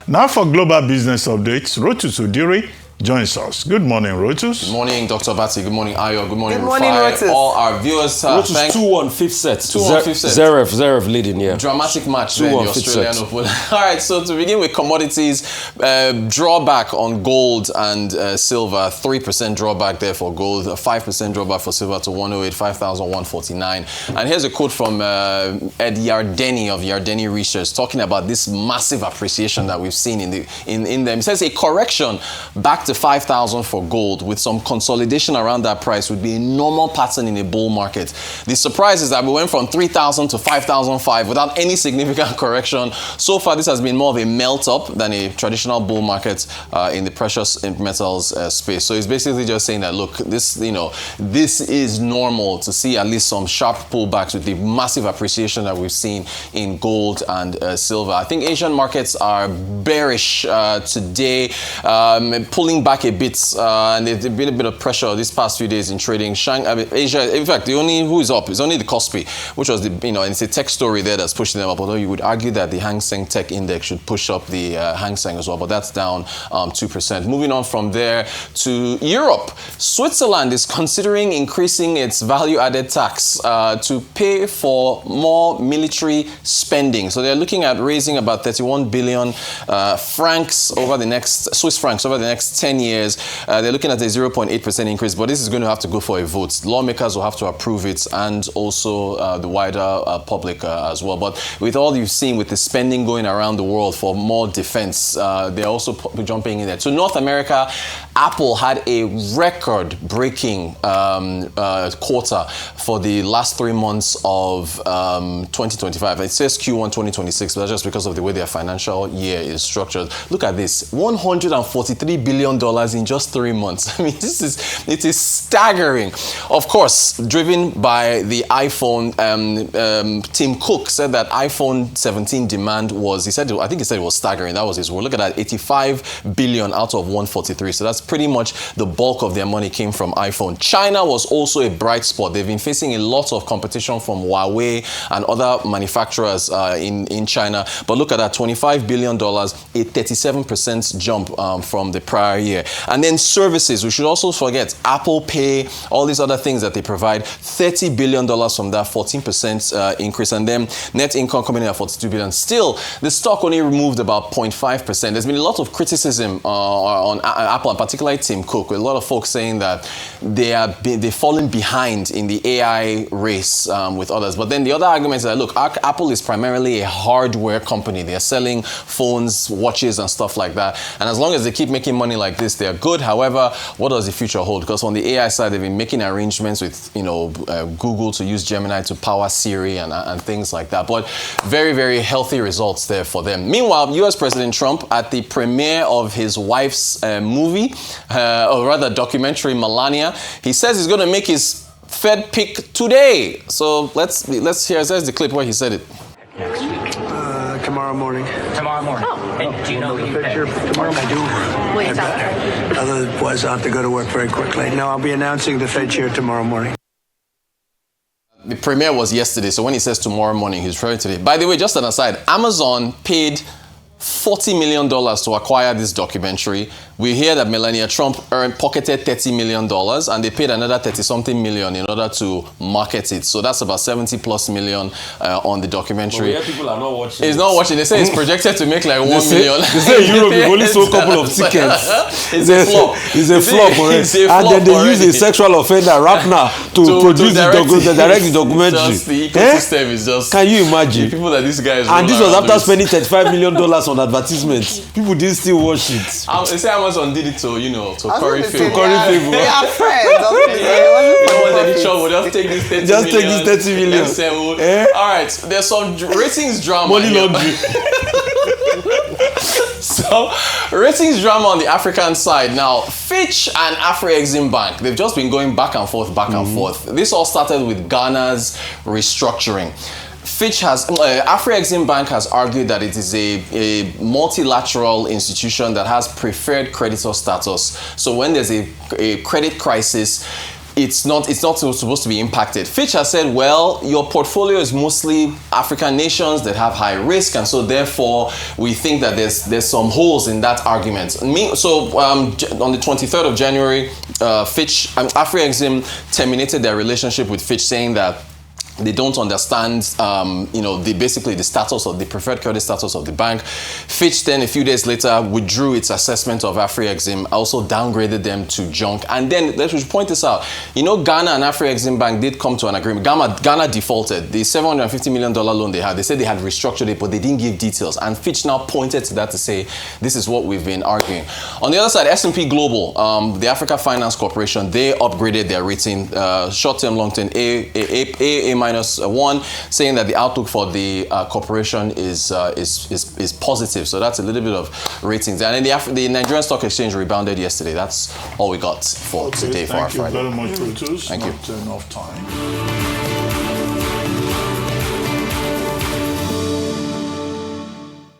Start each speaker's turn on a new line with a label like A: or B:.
A: Now for global business updates, Rotus Udiri joins us. Good morning, Rotus.
B: Good morning, Dr. Batty. Good morning, Ayo. Good morning,
C: Rufai.
B: All our viewers.
D: Rotus 2-1 fifth set.
B: 2-1 fifth set.
D: Zverev leading, yeah.
B: Dramatic match there in the Australian Open. All right, so to begin with commodities, drawback on gold and silver. 3% drawback there for gold, 5% drawback for silver to 108, 5,149. And here's a quote from Ed Yardeni of Yardeni Research talking about this massive appreciation that we've seen in them. It says a correction back to 5,000 for gold with some consolidation around that price would be a normal pattern in a bull market. The surprise is that we went from 3,000 to 5,005 without any significant correction. So far, this has been more of a melt up than a traditional bull market in the precious metals space. So it's basically just saying that, look, this is normal to see at least some sharp pullbacks with the massive appreciation that we've seen in gold and silver. I think Asian markets are bearish today, pulling back a bit, and there's been a bit of pressure these past few days in trading. Asia, in fact, who is up is only the Kospi, which was and it's a tech story there that's pushing them up. Although you would argue that the Hang Seng Tech Index should push up the Hang Seng as well, but that's down 2%. Moving on from there to Europe, Switzerland is considering increasing its value-added tax to pay for more military spending. So they're looking at raising about 31 billion Swiss francs over the next 10 years. They're looking at a 0.8% increase, but this is going to have to go for a vote. Lawmakers will have to approve it, and also the wider public as well. But with all you've seen with the spending going around the world for more defense, they're also jumping in there. To North America, Apple had a record-breaking quarter for the last 3 months of 2025. It says Q1 2026, but that's just because of the way their financial year is structured. Look at this, $143 billion in just 3 months. I mean, it is staggering. Of course, driven by the iPhone. Tim Cook said that iPhone 17 demand was, I think he said it was staggering. That was his word. Look at that, 85 billion out of 143. So that's pretty much the bulk of their money came from iPhone. China was also a bright spot. They've been facing a lot of competition from Huawei and other manufacturers in China. But look at that, $25 billion, a 37% jump from the prior year. And then services, we should also forget Apple Pay, all these other things that they provide, $30 billion from that, 14% increase. And then net income coming in at $42 billion. Still, the stock only removed about 0.5%. There's been a lot of criticism on Apple, and particularly Tim Cook, with a lot of folks saying that they've fallen behind in the AI race with others. But then the other argument is that, look, Apple is primarily a hardware company. They're selling phones, watches, and stuff like that. And as long as they keep making money like this, they're good. However, what does the future hold? Because on the AI side, they've been making arrangements with Google to use Gemini to power Siri and things like that. But very, very healthy results there for them. Meanwhile, US President Trump at the premiere of his wife's movie, or rather documentary, Melania, he says he's going to make his Fed pick today. So let's hear. There's the clip where he said it.
E: Next week.
F: Tomorrow morning.
E: Tomorrow morning. Oh. And do you know who you picked?
F: Tomorrow I do.
C: Wait,
F: Otherwise, I'll have to go to work very quickly. No, I'll be announcing the Fed chair tomorrow morning.
B: The premiere was yesterday, so when he says tomorrow morning, he's referring to it. By the way, just an aside, Amazon paid $40 million to acquire this documentary. We hear that Melania Trump pocketed $30 million, and they paid another 30-something million in order to market it. So that's about 70+ million on the documentary.
D: But people are not watching.
B: It's not watching. They say it's projected to make like 1 million.
D: They say in Europe, you've only sold a couple of tickets.
B: It's a flop.
D: It's a flop already. And then they use a sexual offender, Rapna, to produce direct the documentary.
B: Just the ecosystem is just...
D: Can you imagine?
B: The people that this guy is...
D: And this was after spending $35 million on advertisements. People didn't still watch it.
B: They say Amazon did it to curry favor.
C: They are friends.
B: You don't want any trouble. Just take this 30 million. All right. There's some ratings drama.
D: Money laundry.
B: So, ratings drama on the African side. Now, Fitch and Afro-Exim Bank, they've just been going back and forth. This all started with Ghana's restructuring. Fitch has, Afro-Exim Bank has argued that it is a multilateral institution that has preferred creditor status. So when there's a credit crisis, it's not supposed to be impacted. Fitch has said, well, your portfolio is mostly African nations that have high risk, and so therefore we think that there's some holes in that argument. So on the 23rd of January, Afrexim terminated their relationship with Fitch, saying that they don't understand, the status of the preferred credit status of the bank. Fitch then, a few days later, withdrew its assessment of Afrexim, also downgraded them to junk. And then, let's point this out. Ghana and Afrexim Bank did come to an agreement. Ghana defaulted. The $750 million loan they had, they said they had restructured it, but they didn't give details. And Fitch now pointed to that to say, this is what we've been arguing. On the other side, S&P Global, the Africa Finance Corporation, they upgraded their rating, short-term, long-term, A-1, saying that the outlook for the corporation is positive. So that's a little bit of ratings. And then the Nigerian Stock Exchange rebounded yesterday. That's all we got for today for our Friday.
A: Thank you very much, Brutus.
B: Thank you.
A: Not enough time.